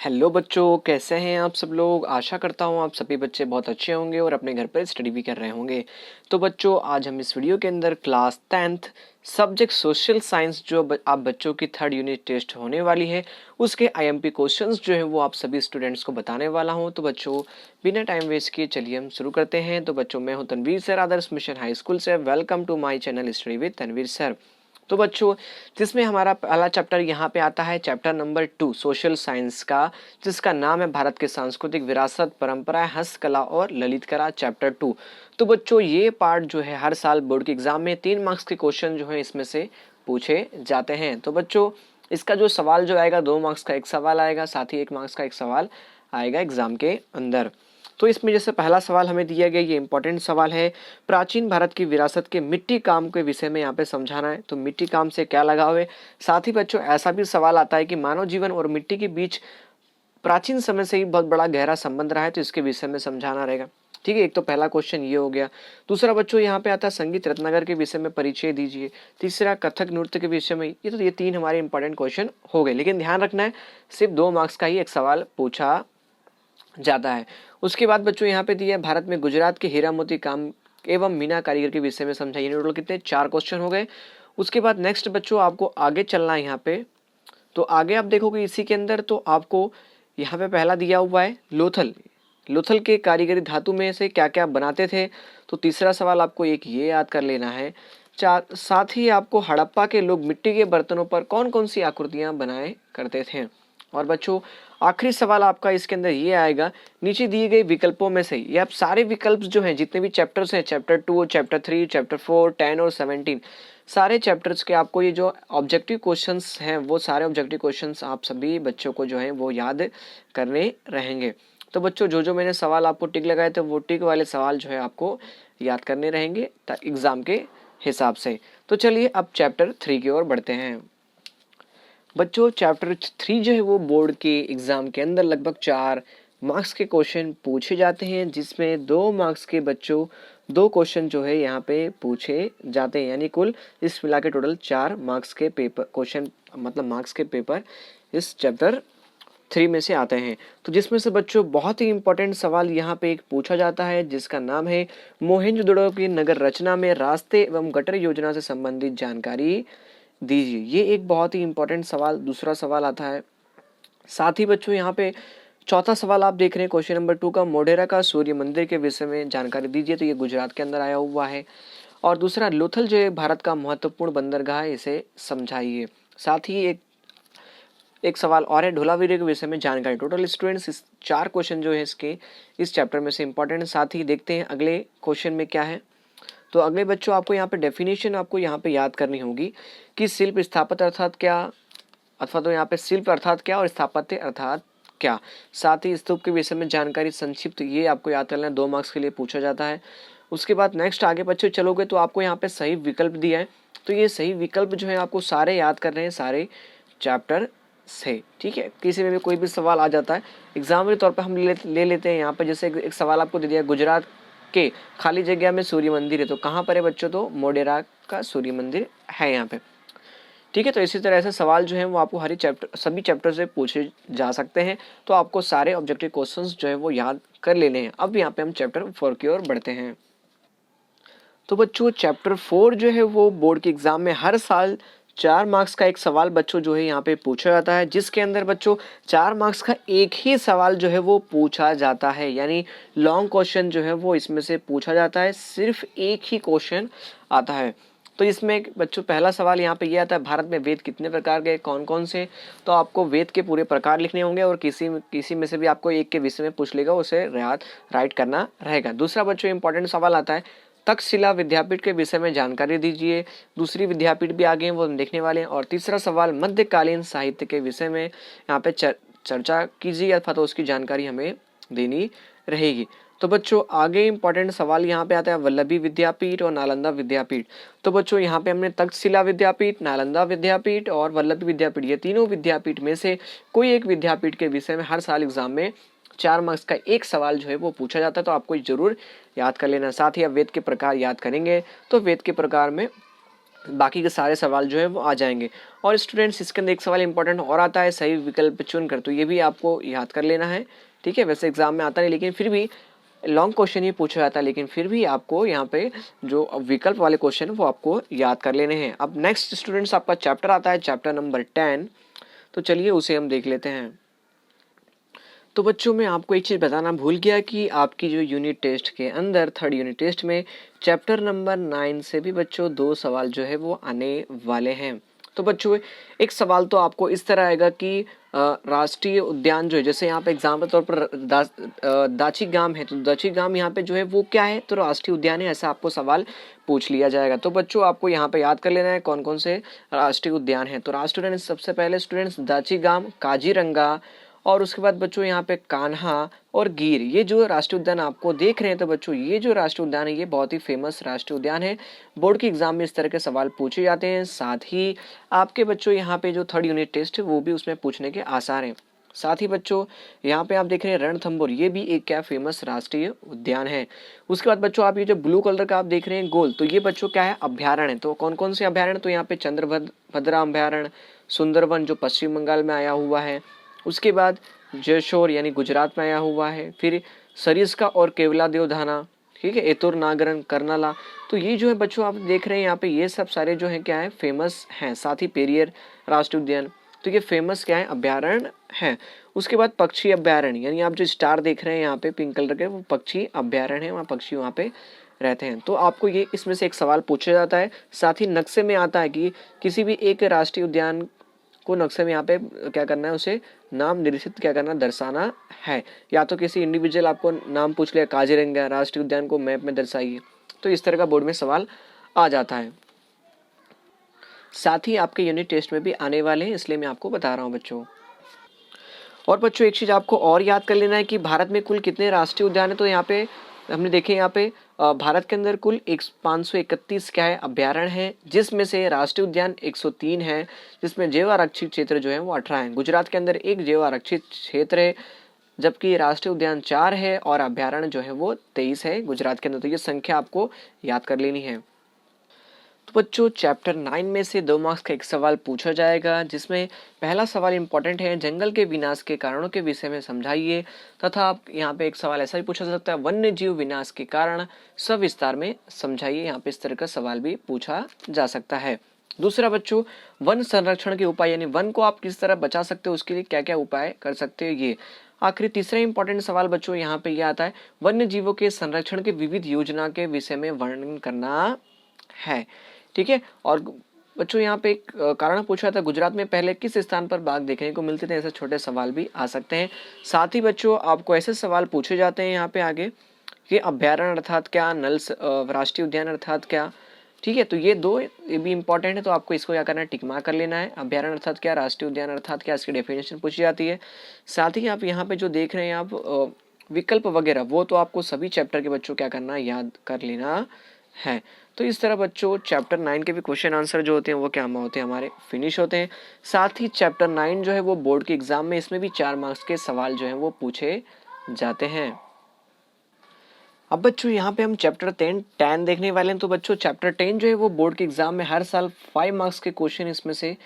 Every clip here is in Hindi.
हेलो बच्चों, कैसे हैं आप सब लोग। आशा करता हूँ आप सभी बच्चे बहुत अच्छे होंगे और अपने घर पर स्टडी भी कर रहे होंगे। तो बच्चों, आज हम इस वीडियो के अंदर class 10th subject social science जो आप बच्चों की थर्ड यूनिट टेस्ट होने वाली है उसके आईएमपी क्वेश्चंस जो है वो आप सभी स्टूडेंट्स को बताने वाला हूँ। तो बच्चों, बिना टाइम वेस्ट किए चलिए हम शुरू करते हैं। तो बच्चों, मैं हूँ Tanveer sir, Adarsh mission high school से। Welcome to my channel study with Tanveer sir. तो बच्चों, जिसमें हमारा पहला चैप्टर यहाँ पे आता है चैप्टर नंबर 2 सोशल साइंस का, जिसका नाम है भारत के सांस्कृतिक विरासत, परंपराएं, हस्तकला और ललित कला चैप्टर 2। तो बच्चों, ये पार्ट जो है हर साल बोर्ड के एग्जाम में 3 मार्क्स के क्वेश्चन जो है इसमें से पूछे जाते हैं। तो बच्चों, इसका जो सवाल जो आएगा 2 मार्क्स का एक सवाल आएगा, साथ ही 1 मार्क्स का एक सवाल आएगा एग्जाम के अंदर। तो इसमें जैसे पहला सवाल हमें दिया गया, ये इंपॉर्टेंट सवाल है। प्राचीन भारत की विरासत के मिट्टी काम के विषय में यहाँ पे समझाना है। तो मिट्टी काम से क्या लगाव है। साथ ही बच्चों, ऐसा भी सवाल आता है कि मानव जीवन और मिट्टी के बीच प्राचीन समय से ही बहुत बड़ा गहरा संबंध रहा है, तो इसके विषय में समझाना रहेगा। ठीक है, एक तो पहला क्वेश्चन ये हो गया। दूसरा बच्चों, यहाँ पे आता है संगीत रत्नाकर के विषय में परिचय दीजिए। तीसरा कथक नृत्य के विषय में। ये 3 हमारे इंपॉर्टेंट क्वेश्चन हो गए, लेकिन ध्यान रखना है सिर्फ 2 मार्क्स का ही एक सवाल पूछा जाता है। उसके बाद बच्चों, यहाँ पे दिया है भारत में गुजरात के हीरा मोती काम एवं मीना कारीगर के विषय में समझाइए। टोटल कितने 4 क्वेश्चन हो गए। उसके बाद नेक्स्ट बच्चों, आपको आगे चलना है यहाँ पे। तो आगे आप देखोगे इसी के अंदर, तो आपको यहाँ पे पहला दिया हुआ है लोथल। लोथल के कारीगरी धातु में से क्या क्या बनाते थे। तो तीसरा सवाल आपको एक ये याद कर लेना है। साथ ही आपको हड़प्पा के लोग मिट्टी के बर्तनों पर कौन कौन सी आकृतियां बनाए करते थे। और बच्चों, आखिरी सवाल आपका इसके अंदर ये आएगा, नीचे दिए गए विकल्पों में से ये आप सारे विकल्प जो हैं, जितने भी चैप्टर्स हैं, चैप्टर 2, चैप्टर 3, चैप्टर 4, 10 और 17, सारे चैप्टर्स के आपको ये जो ऑब्जेक्टिव क्वेश्चंस हैं वो सारे ऑब्जेक्टिव क्वेश्चंस आप सभी बच्चों को जो है वो याद करने रहेंगे। तो बच्चों, जो जो मैंने सवाल आपको टिक लगाए थे वो टिक वाले सवाल जो है आपको याद करने रहेंगे एग्जाम के हिसाब से। तो चलिए अब चैप्टर 3 की ओर बढ़ते हैं। बच्चों, चैप्टर 3 जो है वो बोर्ड के एग्जाम के अंदर लगभग 4 मार्क्स के क्वेश्चन पूछे जाते हैं, जिसमें 2 मार्क्स के बच्चों 2 क्वेश्चन जो है यहाँ पे पूछे जाते हैं। यानी कुल इस मिला के टोटल 4 मार्क्स के पेपर क्वेश्चन, मतलब मार्क्स के पेपर इस चैप्टर 3 में से आते हैं। तो जिसमें से बच्चों बहुत ही इंपॉर्टेंट सवाल यहाँ पे एक पूछा जाता है, जिसका नाम है मोहेंजोदड़ो की नगर रचना में रास्ते एवं गटर योजना से संबंधित जानकारी दीजिए। ये एक बहुत ही इंपॉर्टेंट सवाल, दूसरा सवाल आता है। साथ ही बच्चों, यहाँ पे चौथा सवाल आप देख रहे हैं क्वेश्चन नंबर 2 का, मोढेरा का सूर्य मंदिर के विषय में जानकारी दीजिए। तो ये गुजरात के अंदर आया हुआ है। और दूसरा, लोथल जो है भारत का महत्वपूर्ण बंदरगाह है, इसे समझाइए। साथ ही एक सवाल और है, धोलावीरे के विषय में जानकारी। टोटल स्टूडेंट्स इस 4 क्वेश्चन जो है इसके इस चैप्टर में से इंपॉर्टेंट। साथ ही देखते हैं अगले क्वेश्चन में क्या है। तो अगले बच्चों, आपको यहाँ पे डेफिनेशन आपको यहाँ पे याद करनी होगी कि शिल्प स्थापत्य अर्थात क्या, अथवा तो यहाँ पे शिल्प अर्थात क्या और स्थापत्य अर्थात क्या। साथ ही स्तूप के विषय में जानकारी संक्षिप्त, ये आपको याद करना है, 2 मार्क्स के लिए पूछा जाता है। उसके बाद नेक्स्ट आगे बच्चों चलोगे तो आपको यहाँ पे सही विकल्प दिया है। तो ये सही विकल्प जो है आपको सारे याद करने हैं, सारे चैप्टर से। ठीक है, किसी में भी कोई भी सवाल आ जाता है एग्जाम के तौर पर हम ले लेते हैं। यहाँ पे जैसे एक सवाल आपको दे दिया, गुजरात के खाली जगह में सूर्य मंदिर है, तो कहाँ पर है बच्चों, तो मोढेरा का सूर्य मंदिर है यहाँ पे। ठीक है, तो इसी तरह से सवाल जो है वो आपको हर चैप्टर, सभी चैप्टर से पूछे जा सकते हैं। तो आपको सारे ऑब्जेक्टिव क्वेश्चंस जो है वो याद कर लेने हैं। अब यहाँ पे हम चैप्टर 4 की ओर बढ़ते हैं। तो बच्चों, चैप्टर 4 जो है वो बोर्ड के एग्जाम में हर साल 4 मार्क्स का एक सवाल बच्चों जो है यहाँ पे पूछा जाता है, जिसके अंदर बच्चों 4 मार्क्स का एक ही सवाल जो है वो पूछा जाता है। यानी लॉन्ग क्वेश्चन जो है वो इसमें से पूछा जाता है, सिर्फ एक ही क्वेश्चन आता है। तो इसमें बच्चों पहला सवाल यहाँ पे ये आता है, भारत में वेद कितने प्रकार के, कौन कौन से। तो आपको वेद के पूरे प्रकार लिखने होंगे और किसी में से भी आपको एक के विषय में पूछ लेगा, उसे राइट करना रहेगा। दूसरा बच्चों इंपॉर्टेंट सवाल आता है, तक्षशिला विद्यापीठ के विषय में जानकारी दीजिए। दूसरी विद्यापीठ भी आगे हैं, वो हम देखने वाले हैं। और तीसरा सवाल, मध्यकालीन साहित्य के विषय में यहाँ पे चर्चा कीजिए, अथवा तो उसकी जानकारी हमें देनी रहेगी। तो बच्चों आगे इंपॉर्टेंट सवाल यहाँ पे आता है, वल्लभी विद्यापीठ और नालंदा विद्यापीठ। तो बच्चों यहाँ पे हमने तक्षशिला विद्यापीठ, नालंदा विद्यापीठ और वल्लभी विद्यापीठ, ये तीनों विद्यापीठ में से कोई एक विद्यापीठ के विषय में हर साल एग्जाम में 4 मार्क्स का एक सवाल जो है वो पूछा जाता है। तो आपको जरूर याद कर लेना। साथ ही आप वेद के प्रकार याद करेंगे। तो वेद के प्रकार में बाकी के सारे सवाल जो है वो आ जाएंगे। और स्टूडेंट्स इसके अंदर एक सवाल इंपॉर्टेंट और आता है, सही विकल्प चुनकर, तो ये भी आपको याद कर लेना है। ठीक है, वैसे एग्जाम में आता नहीं लेकिन फिर भी लॉन्ग क्वेश्चन ही पूछा जाता है, लेकिन फिर भी आपको यहाँ पे जो विकल्प वाले क्वेश्चन है वो आपको याद कर लेने हैं। अब नेक्स्ट स्टूडेंट्स आपका चैप्टर आता है, चैप्टर नंबर 10। तो चलिए उसे हम देख लेते हैं। तो बच्चों मैं आपको एक चीज़ बताना भूल गया कि आपकी जो यूनिट टेस्ट के अंदर, थर्ड यूनिट टेस्ट में चैप्टर नंबर 9 से भी बच्चों 2 सवाल जो है वो आने वाले हैं। तो बच्चों एक सवाल तो आपको इस तरह आएगा कि राष्ट्रीय उद्यान जो है, जैसे यहाँ पे एग्जाम्पल तौर पर दाची गाम है, तो दाची गाम यहाँ पे जो है वो क्या है, तो राष्ट्रीय उद्यान है, ऐसा आपको सवाल पूछ लिया जाएगा। तो बच्चों आपको यहाँ पे याद कर लेना है कौन कौन से राष्ट्रीय उद्यान है। तो राष्ट्रीय उद्यान सबसे पहले स्टूडेंट्स दाची गाम, काजीरंगा, और उसके बाद बच्चों यहाँ पे कान्हा और गिर, ये जो राष्ट्रीय उद्यान आपको देख रहे हैं। तो बच्चों ये जो राष्ट्रीय उद्यान है ये बहुत ही फेमस राष्ट्रीय उद्यान है। बोर्ड के एग्जाम में इस तरह के सवाल पूछे जाते हैं। साथ ही आपके बच्चों यहाँ पे जो थर्ड यूनिट टेस्ट है वो भी उसमें पूछने के आसार हैं। साथ ही बच्चों यहाँ पे आप देख रहे हैं रणथंभौर, ये भी एक क्या फेमस राष्ट्रीय उद्यान है। उसके बाद बच्चों आप ये जो ब्लू कलर का आप देख रहे हैं गोल, तो ये बच्चों क्या है, अभ्यारण्य है। तो कौन कौन से अभ्यारण्य, तो यहाँ पे चंद्रभद्रा अभ्यारण्य, सुंदरवन जो पश्चिम बंगाल में आया हुआ है, उसके बाद जयशोर यानी गुजरात में आया हुआ है, फिर सरिस्का और केवला देवधाना, ठीक है, एतुर नागरन, कर्नाला। तो ये जो है बच्चों आप देख रहे हैं यहाँ पे ये सब सारे जो है क्या है, फेमस हैं। साथ ही पेरियर राष्ट्रीय उद्यान, तो ये फेमस क्या है, अभ्यारण्य है। उसके बाद पक्षी अभ्यारण्य, यानी आप जो स्टार देख रहे हैं यहाँ पे पिंक कलर के, वो पक्षी अभ्यारण्य है, वहाँ पक्षी वहाँ पे रहते हैं। तो आपको ये इसमें से एक सवाल पूछा जाता है। साथ ही नक्शे में आता है कि किसी भी एक राष्ट्रीय उद्यान को नक्शे में यहाँ पे क्या करना है, उसे नाम निर्देशित क्या करना, दर्शाना है। या तो किसी इंडिविजुअल आपको नाम पूछ लिया, काजीरंगा राष्ट्रीय उद्यान को मैप में दर्शाइए, तो इस तरह का बोर्ड में सवाल आ जाता है। साथ ही आपके यूनिट टेस्ट में भी आने वाले हैं, इसलिए मैं आपको बता रहा हूँ बच्चों। और बच्चों एक चीज़ आपको और याद कर लेना है कि भारत में कुल कितने राष्ट्रीय उद्यान है। तो यहाँ पे हमने देखे, यहाँ पे भारत के अंदर कुल 531 क्या है, अभ्यारण्य है, जिसमें से राष्ट्रीय उद्यान 103 है, जिसमें जैव आरक्षित क्षेत्र जो है वो 18 है। गुजरात के अंदर एक जैव आरक्षित क्षेत्र है, जबकि राष्ट्रीय उद्यान 4 है और अभ्यारण्य जो है वो 23 है गुजरात के अंदर। तो ये संख्या आपको याद कर लेनी है। तो बच्चों चैप्टर 9 में से 2 मार्क्स का एक सवाल पूछा जाएगा, जिसमें पहला सवाल इंपॉर्टेंट है, जंगल के विनाश के कारणों के विषय में समझाइए। तथा आप यहाँ पे एक सवाल ऐसा भी पूछा जा सकता है, वन्य जीव विनाश के कारण सविस्तार में समझाइए। यहाँ पे इस तरह का सवाल भी पूछा जा सकता है। दूसरा बच्चों, वन संरक्षण के उपाय, यानी वन को आप किस तरह बचा सकते हो, उसके लिए क्या क्या उपाय कर सकते हो ये। आखिरी तीसरा इंपॉर्टेंट सवाल बच्चों यहाँ पे ये आता है, वन्य जीवों के संरक्षण के विविध योजना के विषय में वर्णन करना है। ठीक है, और बच्चों यहाँ पे एक कारण पूछा था, गुजरात में पहले किस स्थान पर बाघ देखने को मिलते थे। ऐसे छोटे सवाल भी आ सकते हैं। साथ ही बच्चों आपको ऐसे सवाल पूछे जाते हैं यहाँ पे आगे कि अभ्यारण्य अर्थात क्या, नल राष्ट्रीय उद्यान अर्थात क्या। ठीक है, तो ये दो ये भी इंपॉर्टेंट है, तो आपको इसको क्या करना है, टिक मार्क कर लेना है। अभ्यारण्य अर्थात क्या, राष्ट्रीय उद्यान अर्थात क्या, इसकी डेफिनेशन पूछी जाती है। साथ ही आप यहाँ पे जो देख रहे हैं आप विकल्प वगैरह, वो तो आपको सभी चैप्टर के बच्चों क्या करना है, याद कर लेना है। तो इस तरह बच्चों चैप्टर 9 के भी क्वेश्चन आंसर जो होते हैं वो क्या होते हैं, हमारे फिनिश होते हैं। साथ ही चैप्टर 9 जो है वो बोर्ड के एग्जाम में इसमें भी 4 मार्क्स के सवाल जो हैं वो पूछे जाते हैं। अब बच्चों यहाँ पे हम चैप्टर 10 देखने वाले हैं। तो बच्चों चैप्टर 10 जो है वो बोर्ड के एग्जाम में हर साल 5 मार्क्स के क्वेश्चन इसमें से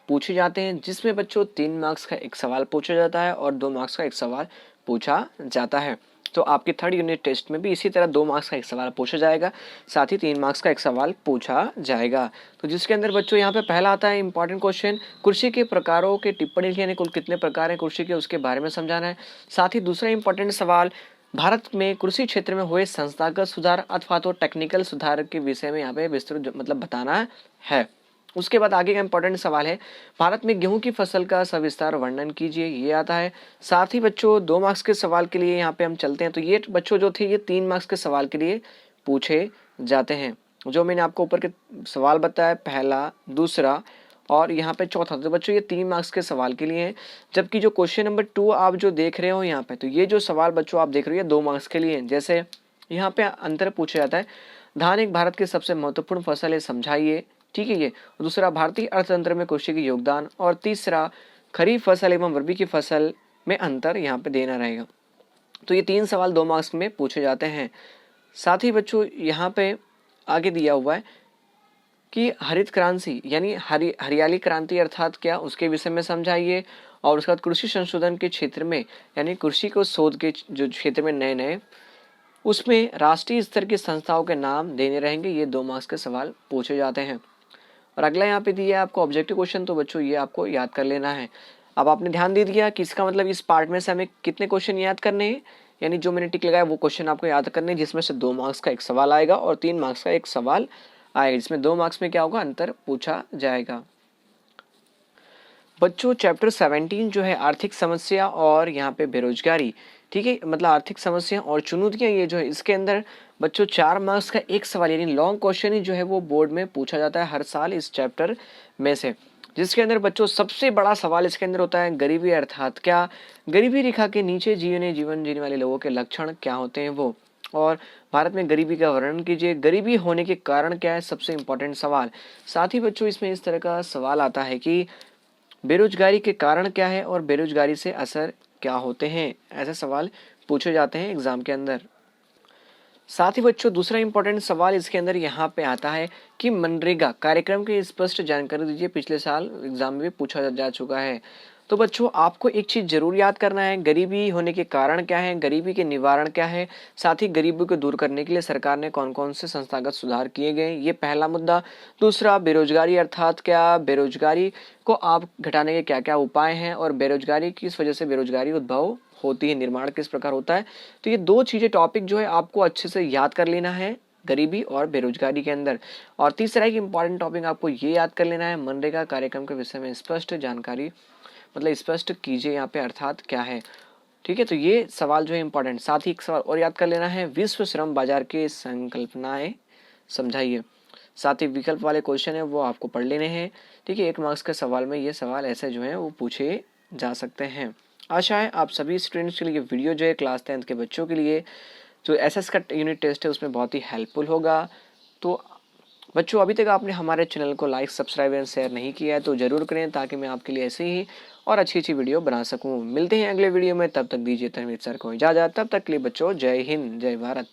पूछे जाते हैं, जिसमें बच्चों 3 मार्क्स का एक सवाल पूछा जाता है और 2 मार्क्स का एक सवाल पूछा जाता है। तो आपके थर्ड यूनिट टेस्ट में भी इसी तरह 2 मार्क्स का एक सवाल पूछा जाएगा, साथ ही 3 मार्क्स का एक सवाल पूछा जाएगा। तो जिसके अंदर बच्चों यहाँ पे पहला आता है इंपॉर्टेंट क्वेश्चन, कृषि के प्रकारों के टिप्पणी लिखिए, कुल कितने प्रकार हैं कृषि के, उसके बारे में समझाना है। साथ ही दूसरा इंपॉर्टेंट सवाल, भारत में कृषि क्षेत्र में हुए संस्थागत सुधार अथवा तो टेक्निकल सुधार के विषय में यहाँ पे विस्तृत मतलब बताना है। उसके बाद आगे का इंपॉर्टेंट सवाल है, भारत में गेहूं की फसल का सविस्तार वर्णन कीजिए, ये आता है। साथ ही बच्चों 2 मार्क्स के सवाल के लिए यहाँ पे हम चलते हैं। तो ये बच्चों जो थे ये 3 मार्क्स के सवाल के लिए पूछे जाते हैं, जो मैंने आपको ऊपर के सवाल बताया, पहला, दूसरा और यहाँ पे चौथा। तो बच्चों ये 3 मार्क्स के सवाल के लिए हैं। जबकि जो क्वेश्चन नंबर 2 आप जो देख रहे हो यहाँ पे, तो ये जो सवाल बच्चों आप देख रहे हो ये 2 मार्क्स के लिए हैं। जैसे यहाँ पे अंतर पूछा जाता है, धान एक भारत की सबसे महत्वपूर्ण फसल है, समझाइए। ठीक है, ये दूसरा भारतीय अर्थतंत्र में कृषि की योगदान, और तीसरा खरीफ फसल एवं रबी की फसल में अंतर यहाँ पे देना रहेगा। तो ये 3 सवाल 2 मार्क्स में पूछे जाते हैं। साथ ही बच्चों यहाँ पे आगे दिया हुआ है कि हरित क्रांति यानी हरियाली क्रांति अर्थात क्या, उसके विषय में समझाइए। और उसके बाद कृषि संशोधन के क्षेत्र में यानी कृषि को शोध के जो क्षेत्र में नए नए, उसमें राष्ट्रीय स्तर की संस्थाओं के नाम देने रहेंगे। ये 2 मार्क्स के सवाल पूछे जाते हैं। और अगला यहाँ पे दिया है आपको ऑब्जेक्टिव क्वेश्चन, तो बच्चों ये आपको याद कर लेना है। अब आपने ध्यान दे दिया कि इसका मतलब इस पार्ट में से हमें कितने क्वेश्चन याद करने हैं, यानी जो मैंने टिक लगाया वो क्वेश्चन आपको याद करने हैं, जिसमें से 2 मार्क्स का एक सवाल आएगा और 3 मार्क्स का एक सवाल आएगा, जिसमें 2 मार्क्स में क्या होगा, अंतर पूछा जाएगा। बच्चों चैप्टर 17 जो है आर्थिक समस्या और यहाँ पे बेरोजगारी, ठीक है, मतलब आर्थिक समस्या और चुनौतियाँ, ये जो है इसके अंदर बच्चों 4 मार्क्स का एक सवाल यानी लॉन्ग क्वेश्चन ही जो है वो बोर्ड में पूछा जाता है हर साल इस चैप्टर में से, जिसके अंदर बच्चों सबसे बड़ा सवाल इसके अंदर होता है गरीबी अर्थात क्या, गरीबी रेखा के नीचे जीवन जीने वाले लोगों के लक्षण क्या होते हैं वो, और भारत में गरीबी का वर्णन कीजिए, गरीबी होने के कारण क्या है, सबसे इंपॉर्टेंट सवाल। साथ ही बच्चों इसमें इस तरह का सवाल आता है कि बेरोजगारी के कारण क्या है और बेरोजगारी से असर क्या होते हैं, ऐसे सवाल पूछे जाते हैं एग्जाम के अंदर। साथ ही बच्चों दूसरा इंपॉर्टेंट सवाल इसके अंदर यहाँ पे आता है कि मनरेगा कार्यक्रम की स्पष्ट जानकारी दीजिए, पिछले साल एग्जाम में भी पूछा जा चुका है। तो बच्चों आपको एक चीज जरूर याद करना है, गरीबी होने के कारण क्या है, गरीबी के निवारण क्या है, साथ ही गरीबी को दूर करने के लिए सरकार ने कौन कौन से संस्थागत सुधार किए गए, ये पहला मुद्दा। दूसरा बेरोजगारी अर्थात क्या, बेरोजगारी को आप घटाने के क्या क्या उपाय हैं, और बेरोजगारी किस वजह से बेरोजगारी उद्भव होती है, निर्माण किस प्रकार होता है। तो ये 2 चीजें टॉपिक जो है आपको अच्छे से याद कर लेना है गरीबी और बेरोजगारी के अंदर। और तीसरा एक इंपॉर्टेंट टॉपिक आपको ये याद कर लेना है, मनरेगा कार्यक्रम के विषय में स्पष्ट जानकारी, मतलब स्पष्ट कीजिए यहाँ पे अर्थात क्या है, ठीक है। तो ये सवाल जो है इंपॉर्टेंट। साथ ही एक सवाल और याद कर लेना है, विश्व श्रम बाजार के संकल्पनाएं समझाइए। साथ ही विकल्प वाले क्वेश्चन है वो आपको पढ़ लेने हैं, ठीक है। 1 मार्क्स के सवाल में ये सवाल ऐसे जो है वो पूछे जा सकते हैं। आशा है आप सभी स्टूडेंट्स के लिए वीडियो जो है क्लास 10th के बच्चों के लिए जो एसएस का यूनिट टेस्ट है उसमें बहुत ही हेल्पफुल होगा। तो बच्चों अभी तक आपने हमारे चैनल को लाइक सब्सक्राइब एंड शेयर नहीं किया है तो जरूर करें, ताकि मैं आपके लिए ऐसे ही और अच्छी अच्छी वीडियो बना सकूं। मिलते हैं अगले वीडियो में, तब तक दीजिए तनवीर सर को इजाजत। तब तक के लिए बच्चों जय हिंद, जय भारत।